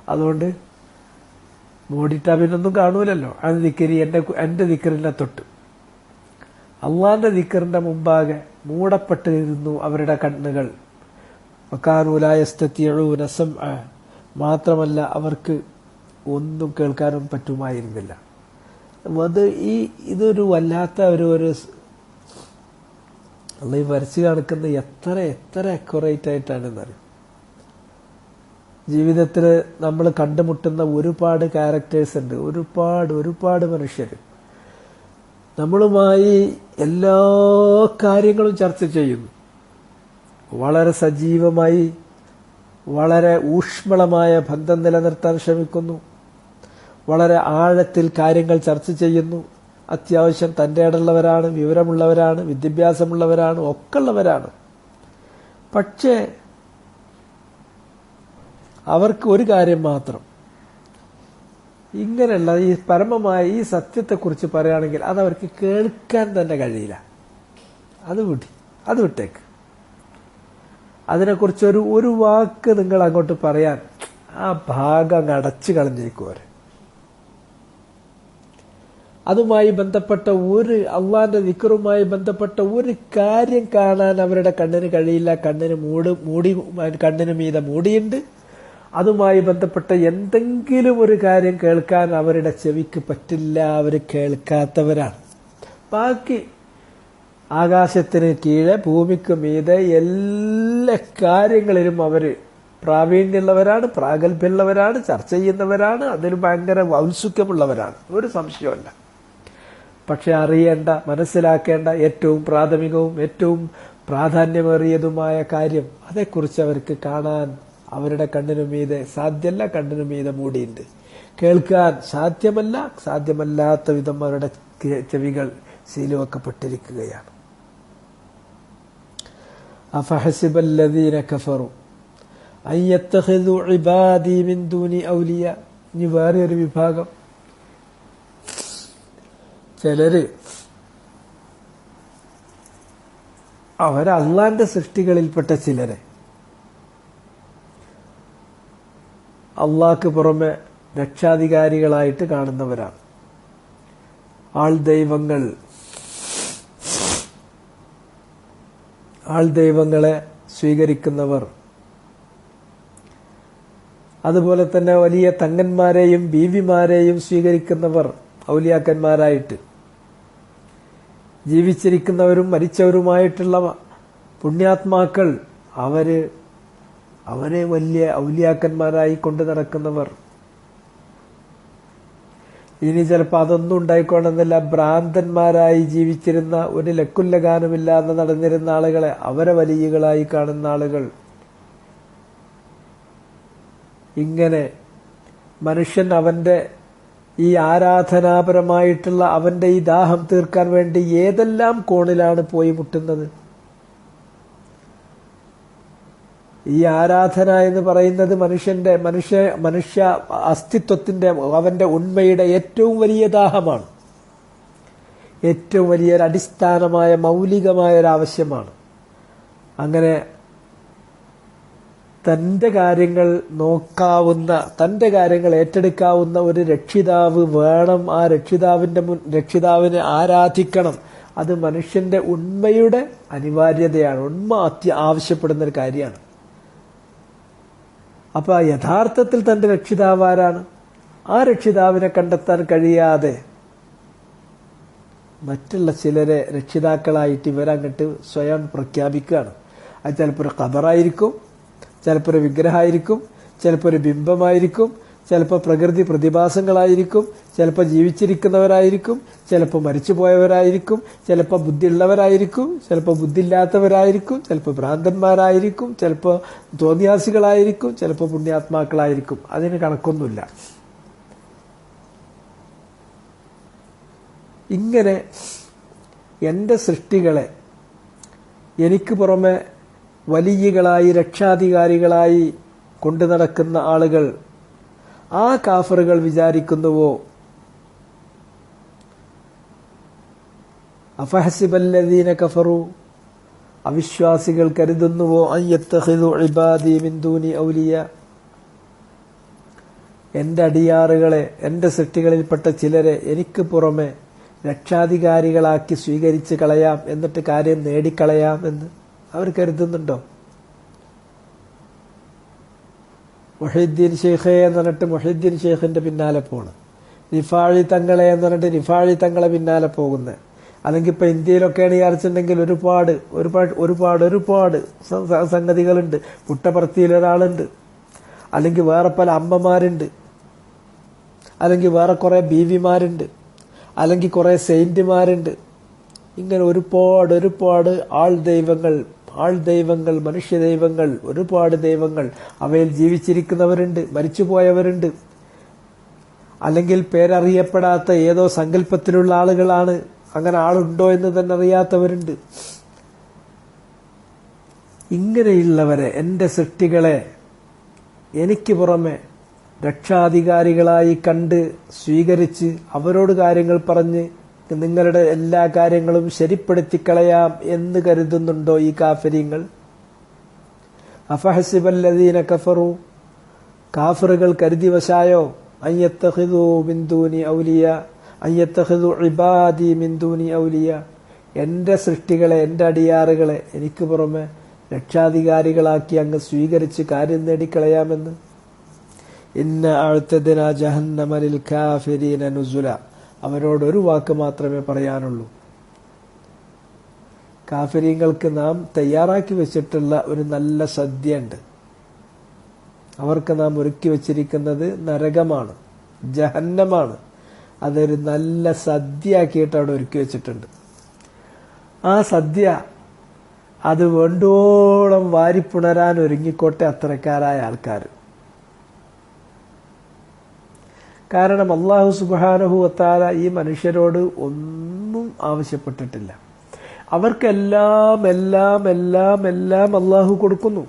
അതുകൊണ്ട് മൂടിയിട്ടാ പിന്നൊന്നും കാണൂലല്ലോ. അത് ദിക്രി എന്റെ ദിക്റിനെ തൊട്ട് അള്ളാന്റെ ദിക്റിന്റെ മുമ്പാകെ മൂടപ്പെട്ടിരുന്നു അവരുടെ കണ്ണുകൾ. മാത്രമല്ല അവർക്ക് ഒന്നും കേൾക്കാനും പറ്റുമായിരുന്നില്ല. അത് ഇതൊരു വല്ലാത്ത ഒരു ഈ വരച്ചു കാണിക്കുന്നത് എത്ര അക്യുറേറ്റ് ആയിട്ടാണെന്നറിയും. ജീവിതത്തിൽ നമ്മൾ കണ്ടുമുട്ടുന്ന ഒരുപാട് ക്യാരക്ടേഴ്സ് ഉണ്ട്, ഒരുപാട് മനുഷ്യർ നമ്മളുമായി എല്ലാ കാര്യങ്ങളും ചർച്ച ചെയ്യുന്നു. വളരെ സജീവമായി വളരെ ഊഷ്മളമായ ബന്ധം നിലനിർത്താൻ ശ്രമിക്കുന്നു. വളരെ ആഴത്തിൽ കാര്യങ്ങൾ ചർച്ച ചെയ്യുന്നു. അത്യാവശ്യം തന്റെ ഇടമുള്ളവരാണ്, വിവരമുള്ളവരാണ്, വിദ്യാഭ്യാസമുള്ളവരാണ്, ഒക്കെ ഉള്ളവരാണ്. പക്ഷേ അവർക്ക് ഒരു കാര്യം മാത്രം, ഇങ്ങനെയുള്ള ഈ പരമമായ ഈ സത്യത്തെക്കുറിച്ച് പറയുകയാണെങ്കിൽ അതവർക്ക് കേൾക്കാൻ തന്നെ കഴിയില്ല. അത് വിട്ടേക്ക്. അതിനെക്കുറിച്ച് ഒരു വാക്ക് നിങ്ങൾ അങ്ങോട്ട് പറയാൻ ആ ഭാഗം അങ്ങ് അടച്ചു കളഞ്ഞേക്കും അവര്. അതുമായി ബന്ധപ്പെട്ട അള്ളാന്റെ ദിക്റുമായി ബന്ധപ്പെട്ട ഒരു കാര്യം കാണാൻ അവരുടെ കണ്ണിന് കഴിയില്ല. കണ്ണിന് മീതെ മൂടിയുണ്ട്. അതുമായി ബന്ധപ്പെട്ട എന്തെങ്കിലും ഒരു കാര്യം കേൾക്കാൻ അവരുടെ ചെവിക്ക് പറ്റില്ല. അവർ കേൾക്കാത്തവരാണ്. ബാക്കി ആകാശത്തിന് കീഴെ ഭൂമിക്ക് മീതെ എല്ലാ കാര്യങ്ങളിലും അവര് പ്രാവീണ്യമുള്ളവരാണ്, പ്രാഗൽഭ്യമുള്ളവരാണ്, ചർച്ച ചെയ്യുന്നവരാണ്, അതിൽ ഭയങ്കര ഔത്സുക്യമുള്ളവരാണ്, ഒരു സംശയമല്ല. പക്ഷെ അറിയേണ്ട, മനസ്സിലാക്കേണ്ട ഏറ്റവും പ്രാഥമികവും ഏറ്റവും പ്രാധാന്യമേറിയതുമായ കാര്യം അതേക്കുറിച്ച് അവർക്ക് കാണാൻ അവരുടെ കണ്ണിനു മീതെ സാധ്യമല്ല. കണ്ണിനു മീതെ മൂടിയുണ്ട്. കേൾക്കാൻ സാധ്യമല്ലാത്ത വിധം അവരുടെ ചെവികൾ സീലുവെക്കപ്പെട്ടിരിക്കുകയാണ്. അഫഹസിബല്ലദീന കഫറു അൻ യത്തഖിദു ഇബാദി മിൻ ദൂനി ഔലിയ. ഇനി വേറെ ഒരു വിഭാഗം ചിലര് അള്ളാന്റെ സൃഷ്ടികളിൽപ്പെട്ട ചിലരെ അള്ളാഹ്ക്ക് പുറമെ രക്ഷാധികാരികളായിട്ട് കാണുന്നവരാണ്. ആൾദൈവങ്ങളെ സ്വീകരിക്കുന്നവർ, അതുപോലെ തന്നെ വലിയ തങ്ങന്മാരെയും ബീവിമാരെയും സ്വീകരിക്കുന്നവർ ഔലിയാക്കന്മാരായിട്ട്, ജീവിച്ചിരിക്കുന്നവരും മരിച്ചവരുമായിട്ടുള്ള പുണ്യാത്മാക്കൾ അവരെ വലിയ ഔലിയാക്കന്മാരായി കൊണ്ടു നടക്കുന്നവർ. ഇനി ചിലപ്പോൾ അതൊന്നും ഉണ്ടായിക്കോണമെന്നില്ല, ഭ്രാന്തന്മാരായി ജീവിച്ചിരുന്ന ഒരു ലക്കുല്ലഗാനമില്ലാതെ നടന്നിരുന്ന ആളുകളെ അവരെ വലിയകളായി കാണുന്ന ആളുകൾ. ഇങ്ങനെ മനുഷ്യൻ അവന്റെ ഈ ആരാധനാപരമായിട്ടുള്ള അവന്റെ ഈ ദാഹം തീർക്കാൻ വേണ്ടി ഏതെല്ലാം കോണിലാണ് പോയി മുട്ടുന്നത്. ഈ ആരാധന എന്ന് പറയുന്നത് മനുഷ്യ അസ്തിത്വത്തിന്റെ, അവന്റെ ഉണ്മയുടെ ഏറ്റവും വലിയ ദാഹമാണ്. ഏറ്റവും വലിയൊരു അടിസ്ഥാനമായ മൗലികമായ ഒരു ആവശ്യമാണ്. അങ്ങനെ തന്റെ കാര്യങ്ങൾ നോക്കാവുന്ന, തന്റെ കാര്യങ്ങൾ ഏറ്റെടുക്കാവുന്ന ഒരു രക്ഷിതാവ് വേണം. ആ രക്ഷിതാവിനെ ആരാധിക്കണം. അത് മനുഷ്യന്റെ ഉണ്മയുടെ അനിവാര്യതയാണ്. ഉണ്മ ആവശ്യപ്പെടുന്ന ഒരു കാര്യമാണ്. അപ്പൊ യഥാർത്ഥത്തിൽ തന്റെ രക്ഷിതാവ് ആരാണ്? ആ രക്ഷിതാവിനെ കണ്ടെത്താൻ കഴിയാതെ മറ്റുള്ള ചിലരെ രക്ഷിതാക്കളായിട്ട് ഇവരങ്ങട്ട് സ്വയം പ്രഖ്യാപിക്കുകയാണ്. അത് ചിലപ്പോൾ ഒരു ഖബറായിരിക്കും, ചിലപ്പോൾ ഒരു വിഗ്രഹമായിരിക്കും, ചിലപ്പോൾ ഒരു ബിംബമായിരിക്കും, ചിലപ്പോൾ പ്രകൃതി പ്രതിഭാസങ്ങളായിരിക്കും, ചിലപ്പോൾ ജീവിച്ചിരിക്കുന്നവരായിരിക്കും, ചിലപ്പോൾ മരിച്ചുപോയവരായിരിക്കും, ചിലപ്പോൾ ബുദ്ധിയുള്ളവരായിരിക്കും, ചിലപ്പോൾ ബുദ്ധിയില്ലാത്തവരായിരിക്കും, ചിലപ്പോൾ ഭ്രാന്തന്മാരായിരിക്കും, ചിലപ്പോൾ തോന്നിയാസികളായിരിക്കും, ചിലപ്പോൾ പുണ്യാത്മാക്കളായിരിക്കും. അതിന് കണക്കൊന്നുമില്ല. ഇങ്ങനെ എന്റെ സൃഷ്ടികളെ എനിക്ക് പുറമെ വലിയകളായി രക്ഷാധികാരികളായി കൊണ്ടു നടക്കുന്ന ആളുകൾ, ആ കാഫറുകൾ വിചാരിക്കുന്നുവോ, അഫഹസിബല്ലദീന കഫറു, അവിശ്വാസികൾ കരുതുന്നുവോ, അയ്യത്തഖിദു ഇബാദി മിൻ ദൂനി ഔലിയ, എന്റെ അടിയാറുകളെ, എന്റെ സൃഷ്ടികളിൽപ്പെട്ട ചിലരെ എനിക്ക് പുറമെ രക്ഷാധികാരികളാക്കി സ്വീകരിച്ച് കളയാം, എന്നിട്ട് കാര്യം നേടിക്കളയാം എന്ന് അവർ കരുതുന്നുണ്ടോ? മുഹീദ്ദീൻ ഷെയ്ഖെ എന്ന് പറഞ്ഞിട്ട് മുഹീദ്ദീൻ ഷെയ്ഖിന്റെ പിന്നാലെ പോണ്, നിഫാഴി തങ്ങളെ എന്ന് പറഞ്ഞിട്ട് നിഫാഴി തങ്ങളെ പിന്നാലെ പോകുന്നത്. അല്ലെങ്കിൽ ഇപ്പൊ ഇന്ത്യയിലൊക്കെയാണ് വിചാരിച്ചിട്ടുണ്ടെങ്കിൽ ഒരുപാട് ഒരുപാട് ഒരുപാട് ഒരുപാട് സംഗതികളുണ്ട്. പുട്ടപർത്തിയിലൊരാളുണ്ട്, അല്ലെങ്കിൽ വേറെ പല അമ്മമാരുണ്ട്, അല്ലെങ്കിൽ വേറെ കുറെ ബീവിമാരുണ്ട്, അല്ലെങ്കിൽ കുറെ സെയിന്റുമാരുണ്ട്. ഇങ്ങനെ ഒരുപാട് ഒരുപാട് ആൾദൈവങ്ങൾ, മനുഷ്യദൈവങ്ങൾ, ഒരുപാട് ദൈവങ്ങൾ. അവയിൽ ജീവിച്ചിരിക്കുന്നവരുണ്ട്, മരിച്ചുപോയവരുണ്ട്, അല്ലെങ്കിൽ പേരറിയപ്പെടാത്ത ഏതോ സങ്കല്പത്തിലുള്ള ആളുകളാണ്. അങ്ങനെ ആളുണ്ടോ എന്ന് തന്നെ അറിയാത്തവരുണ്ട്. ഇങ്ങനെയുള്ളവരെ, എന്റെ സൃഷ്ടികളെ എനിക്ക് പുറമെ രക്ഷാധികാരികളായി കണ്ട് സ്വീകരിച്ച് അവരോട് കാര്യങ്ങൾ പറഞ്ഞ് നിങ്ങളുടെ എല്ലാ കാര്യങ്ങളും ശരിപ്പെടുത്തിക്കളയാം എന്ന് കരുതുന്നുണ്ടോ ഈ കാഫിരീങ്ങൾ? അഫഹസിബല്ലദീന കഫറു, കാഫിറുകൾ കരുതി വശായോ, അയ്യത്തഖിദു മിൻ ദൂനി ഔലിയ, അയ്യത്തഖിദു ഇബാദി മിൻ ദൂനി ഔലിയ, എന്റെ സൃഷ്ടികളെ, എന്റെ അടിയാറുകളെ എനിക്ക് പുറമെ രക്ഷാധികാരികളാക്കി അങ്ങ് സ്വീകരിച്ച് കാര്യം നേടിക്കളയാമെന്ന്. ഇന്ന അഅ്തദ്നാ ജഹന്നമ ലിൽ കാഫിരീന നുസുല, അവരോട് ഒരു വാക്ക് മാത്രമേ പറയാനുള്ളൂ. കാഫിരീങ്ങൾക്ക് നാം തയ്യാറാക്കി വെച്ചിട്ടുള്ള ഒരു നല്ല സദ്യ ഉണ്ട്. അവർക്ക് നാം ഒരുക്കി വെച്ചിരിക്കുന്നത് നരകമാണ്, ജഹന്നമാണ്. അതൊരു നല്ല സദ്യയാക്കിയിട്ട് അവിടെ ഒരുക്കി വെച്ചിട്ടുണ്ട്. ആ സദ്യ അത് വേണ്ടോളം വാരിപ്പുണരാൻ ഒരുങ്ങിക്കോട്ടെ അത്തരക്കാരായ ആൾക്കാർ. കാരണം അല്ലാഹു സുബ്ഹാനഹു വതആല ഈ മനുഷ്യരോട് ഒന്നും ആവശ്യപ്പെട്ടിട്ടില്ല. അവർക്കെല്ലാം എല്ലാം എല്ലാം എല്ലാം അല്ലാഹു കൊടുക്കുന്നു.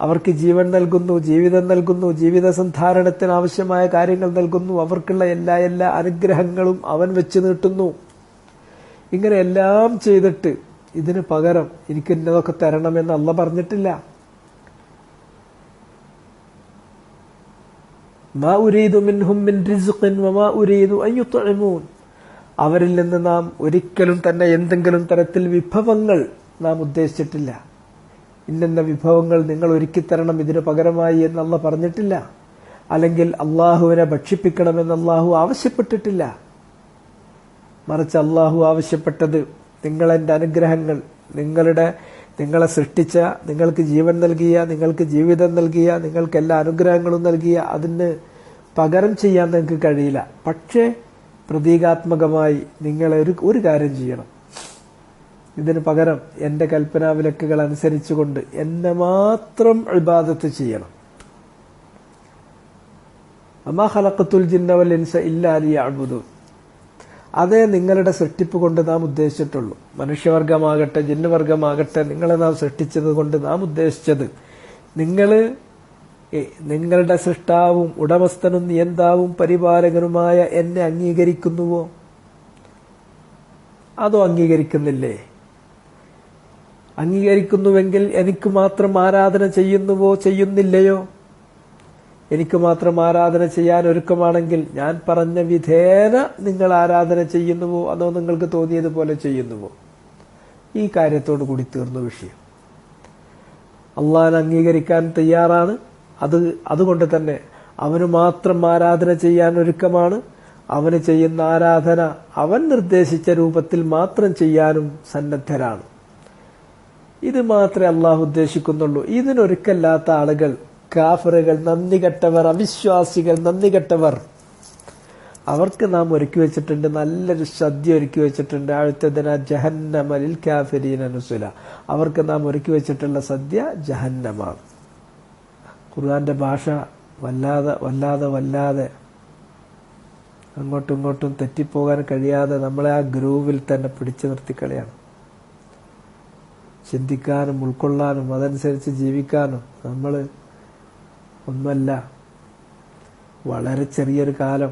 അവർക്ക് ജീവൻ നൽകുന്നു, ജീവിതം നൽകുന്നു, ജീവിത സന്ധാരണത്തിന് ആവശ്യമായ കാര്യങ്ങൾ നൽകുന്നു, അവർക്കുള്ള എല്ലാ അനുഗ്രഹങ്ങളും അവൻ വെച്ച് നീട്ടുന്നു. ഇങ്ങനെ എല്ലാം ചെയ്തിട്ട് ഇതിന് പകരം എനിക്ക് ഇന്നതൊക്കെ തരണമെന്ന് അല്ലാഹ് പറഞ്ഞിട്ടില്ല. മാ ഉരീദു മിൻഹും മിൻ റിസ്ഖിൻ വമാ ഉരീദു അൻ യുത്ഇമൂൻ, അവരിൽ നിന്ന് നാം ഒരിക്കലും തന്നെ എന്തെങ്കിലും തരത്തിൽ വിഭവങ്ങൾ നാം ഉദ്ദേശിച്ചിട്ടില്ല. ഇന്ന വിഭവങ്ങൾ നിങ്ങൾ ഒരുക്കിത്തരണം ഇതിനു പകരമായി എന്ന് അല്ലാഹ് പറഞ്ഞിട്ടില്ല. അല്ലെങ്കിൽ അള്ളാഹുവിനെ ഭക്ഷിപ്പിക്കണമെന്ന് അള്ളാഹു ആവശ്യപ്പെട്ടിട്ടില്ല. മറിച്ച് അള്ളാഹു ആവശ്യപ്പെട്ടത് നിങ്ങളെന്റെ അനുഗ്രഹങ്ങൾ, നിങ്ങളെ സൃഷ്ടിച്ച, നിങ്ങൾക്ക് ജീവൻ നൽകിയ, നിങ്ങൾക്ക് ജീവിതം നൽകിയ, നിങ്ങൾക്ക് എല്ലാ അനുഗ്രഹങ്ങളും നൽകിയ, അതിന് പകരം ചെയ്യാൻ നിങ്ങൾക്ക് കഴിയില്ല. പക്ഷേ പ്രതീകാത്മകമായി നിങ്ങളെ ഒരു കാര്യം ചെയ്യണം. ഇതിന് പകരം എന്റെ കൽപ്പനാവിലക്കുകൾ അനുസരിച്ചുകൊണ്ട് എന്നെ മാത്രം ഇബാദത്ത് ചെയ്യണം. വമാ ഖലഖതുൽ ജിന്ന വൽ ഇൻസ ഇല്ലാ ലിയഅ്ബുദൂൻ, അതേ നിങ്ങളുടെ സൃഷ്ടിപ്പ് കൊണ്ട് നാം ഉദ്ദേശിച്ചിട്ടുള്ളൂ. മനുഷ്യവർഗമാകട്ടെ ജിന്നുവർഗമാകട്ടെ നിങ്ങളെ നാം സൃഷ്ടിച്ചത് കൊണ്ട് നാം ഉദ്ദേശിച്ചത് നിങ്ങളുടെ സൃഷ്ടാവും ഉടമസ്ഥനും നിയന്താവും പരിപാലകനുമായ എന്നെ അംഗീകരിക്കുന്നുവോ, അതോ അംഗീകരിക്കുന്നില്ലേ? അംഗീകരിക്കുന്നുവെങ്കിൽ എനിക്ക് മാത്രം ആരാധന ചെയ്യുന്നുവോ ചെയ്യുന്നില്ലയോ? എനിക്ക് മാത്രം ആരാധന ചെയ്യാൻ ഒരുക്കമാണെങ്കിൽ ഞാൻ പറഞ്ഞ വിധേന നിങ്ങൾ ആരാധന ചെയ്യുന്നുവോ, അതോ നിങ്ങൾക്ക് തോന്നിയതുപോലെ ചെയ്യുന്നുവോ? ഈ കാര്യത്തോടു കൂടി തീർന്നു വിഷയം. അള്ളാഹനെ അംഗീകരിക്കാൻ തയ്യാറാണ്. അതുകൊണ്ട് തന്നെ അവന് മാത്രം ആരാധന ചെയ്യാൻ ഒരുക്കമാണ്. അവന് ചെയ്യുന്ന ആരാധന അവൻ നിർദ്ദേശിച്ച രൂപത്തിൽ മാത്രം ചെയ്യാനും സന്നദ്ധരാണ്. ഇത് മാത്രമേ അള്ളാഹു ഉദ്ദേശിക്കുന്നുള്ളൂ. ഇതിനൊരുക്കല്ലാത്ത ആളുകൾ കാഫറുകൾ, നന്ദി കെട്ടവർ, അവിശ്വാസികൾ, നന്ദി കെട്ടവർ, അവർക്ക് നാം ഒരുക്കി വെച്ചിട്ടുണ്ട്, നല്ലൊരു സദ്യ ഒരുക്കി വെച്ചിട്ടുണ്ട്. അഅ്തദ്നാ ജഹന്നമ ലിൽ കാഫിരീന നുസുല. അവർക്ക് നാം ഒരുക്കി വെച്ചിട്ടുള്ള സദ്യ ജഹന്നമാണ്. ഖുർആന്റെ ഭാഷ വല്ലാതെ അങ്ങോട്ടും ഇങ്ങോട്ടും തെറ്റിപ്പോകാൻ കഴിയാതെ നമ്മളെ ആ ഗ്രൂവിൽ തന്നെ പിടിച്ചു നിർത്തിക്കളയാണ്. ചിന്തിക്കാനും ഉൾക്കൊള്ളാനും അതനുസരിച്ച് ജീവിക്കാനും നമ്മൾ ഒന്നുമല്ല. വളരെ ചെറിയൊരു കാലം.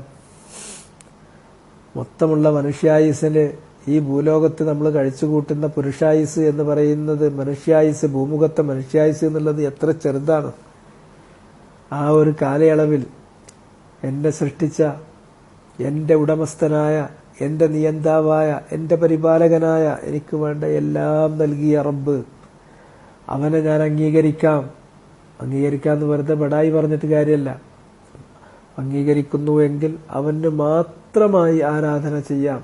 മൊത്തമുള്ള മനുഷ്യായുസിന് ഈ ഭൂലോകത്ത് നമ്മൾ കഴിച്ചുകൂട്ടുന്ന പുരുഷായുസ് എന്ന് പറയുന്നത്, മനുഷ്യായുസ്, ഭൂമുഖത്തെ മനുഷ്യായുസ് എന്നുള്ളത് എത്ര ചെറുതാണ്. ആ ഒരു കാലയളവിൽ എന്നെ സൃഷ്ടിച്ച, എന്റെ ഉടമസ്ഥനായ, എന്റെ നിയന്താവായ, എന്റെ പരിപാലകനായ, എനിക്ക് വേണ്ട എല്ലാം നൽകിയ റബ്ബ്, അവനെ ഞാൻ അംഗീകരിക്കാമെന്ന് വെറുതെ ബടായി പറഞ്ഞിട്ട് കാര്യമല്ല. അംഗീകരിക്കുന്നുവെങ്കിൽ അവന് മാത്രമായി ആരാധന ചെയ്യാം.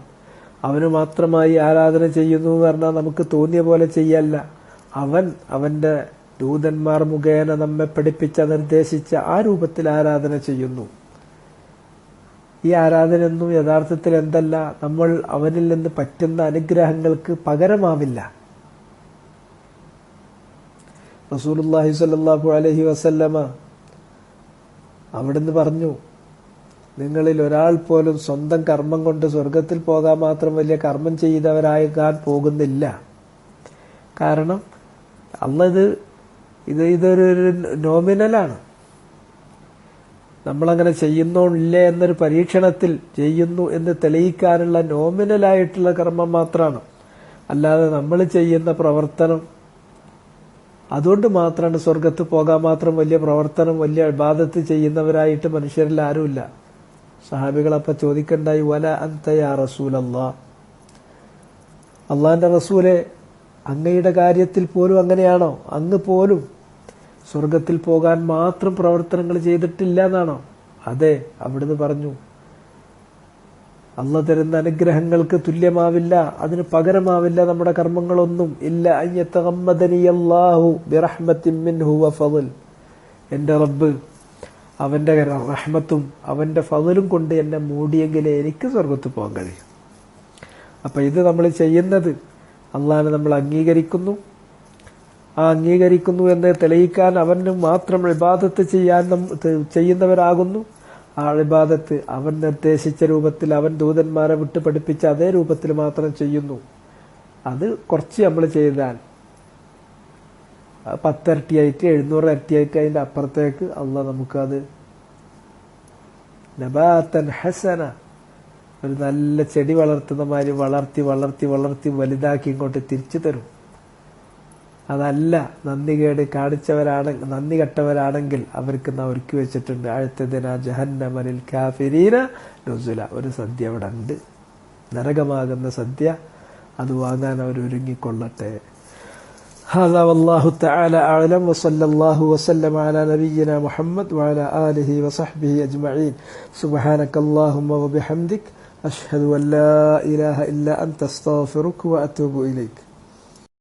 അവന് മാത്രമായി ആരാധന ചെയ്യുന്നു എന്ന് പറഞ്ഞാൽ നമുക്ക് തോന്നിയ പോലെ ചെയ്യല്ല. അവന്റെ ദൂതന്മാർ മുഖേന നമ്മെ പഠിപ്പിച്ച, നിർദ്ദേശിച്ച ആ രൂപത്തിൽ ആരാധന ചെയ്യുന്നു. ഈ ആരാധനയൊന്നും യഥാർത്ഥത്തിൽ എന്തല്ല, നമ്മൾ അവനിൽ നിന്ന് പറ്റുന്ന അനുഗ്രഹങ്ങൾക്ക് പകരമാവില്ല. റസൂലുള്ളാഹി സ്വല്ലല്ലാഹു അലൈഹി വസല്ലമ അവിടുന്ന് പറഞ്ഞു, നിങ്ങളിൽ ഒരാൾ പോലും സ്വന്തം കർമ്മം കൊണ്ട് സ്വർഗത്തിൽ പോകാൻ മാത്രം വലിയ കർമ്മം ചെയ്തവരാകാൻ പോകുന്നില്ല. കാരണം ഇതൊരു നോമിനലാണ്. നമ്മളങ്ങനെ ചെയ്യുന്നോ ഇല്ലേ എന്നൊരു പരീക്ഷണത്തിൽ ചെയ്യുന്നു എന്ന് തെളിയിക്കാനുള്ള നോമിനലായിട്ടുള്ള കർമ്മം മാത്രമാണ്. അല്ലാതെ നമ്മൾ ചെയ്യുന്ന പ്രവർത്തനം അതുകൊണ്ട് മാത്രമാണ് സ്വർഗത്ത് പോകാൻ മാത്രം വലിയ പ്രവർത്തനം, വലിയ ഇബാദത്ത് ചെയ്യുന്നവരായിട്ട് മനുഷ്യരിൽ ആരുമില്ല. സഹാബികളപ്പ ചോദിക്കണ്ടായി, വല അൻത യാ റസൂലല്ലാഹ്, അള്ളാന്റെ റസൂലെ, അങ്ങയുടെ കാര്യത്തിൽ പോലും അങ്ങനെയാണോ? അങ്ങ് പോലും സ്വർഗത്തിൽ പോകാൻ മാത്രം പ്രവർത്തനങ്ങൾ ചെയ്തിട്ടില്ല എന്നാണോ? അതെ. അവിടുന്ന് പറഞ്ഞു, അള്ളാഹ് തരുന്ന അനുഗ്രഹങ്ങൾക്ക് തുല്യമാവില്ല, അതിന് പകരമാവില്ല നമ്മുടെ കർമ്മങ്ങളൊന്നും. ഇല്ല അയ്യതഗമ്മദനിയല്ലാഹു ബിറഹ്മത്തിൻ മിൻഹു വഫള്, എന്റെ റബ്ബ് അവന്റെ റഹ്മത്തും അവന്റെ ഫളലും കൊണ്ട് എന്നെ മൂടിയെങ്കിലേ എനിക്ക് സ്വർഗത്ത് പോകാൻ കഴിയും. അപ്പൊ ഇത് നമ്മൾ ചെയ്യുന്നത് അള്ളാഹിനെ നമ്മൾ അംഗീകരിക്കുന്നു. ആ അംഗീകരിക്കുന്നു എന്ന് തെളിയിക്കാൻ അവന് മാത്രം ഇബാദത്ത് ചെയ്യുന്നവരാകുന്നു. ആ ഇബാദത്ത് അവൻ നിർദ്ദേശിച്ച രൂപത്തിൽ, അവൻ ദൂതന്മാരെ വിട്ട് പഠിപ്പിച്ച അതേ രൂപത്തിൽ മാത്രം ചെയ്യുന്നു. അത് കുറച്ച് നമ്മൾ ചെയ്താൽ 10 ഇരട്ടിയായിട്ട് 700 ഇരട്ടിയായിട്ട് അതിന്റെ അപ്പുറത്തേക്ക് അള്ളാഹ് നമുക്കത് നബാതൻ ഹസന, ഒരു നല്ല ചെടി വളർത്തുന്ന മാതിരി വളർത്തി വളർത്തി വളർത്തി വലുതാക്കി ഇങ്ങോട്ട് തിരിച്ചു തരും. അതല്ല നന്ദി കെട്ടവരാണെങ്കിൽ അവർക്ക് നാം ഒരുക്കി വെച്ചിട്ടുണ്ട് അഅ്തദ്നാ ജഹന്നമ ലിൽ കാഫിരീന നുസുല, ഒരു സദ്യ അവിടെ ഉണ്ട്, നരകമാകുന്ന സദ്യ. അത് വാങ്ങാൻ അവർ ഒരുങ്ങിക്കൊള്ളട്ടെ. هذا والله تعالى أعلم وصلى الله وسلم على نبينا محمد وعلى آله وصحبه أجمعين. سبحانك اللهم وبحمدك أشهد أن لا إله إلا أنت أستغفرك وأتوب إليك.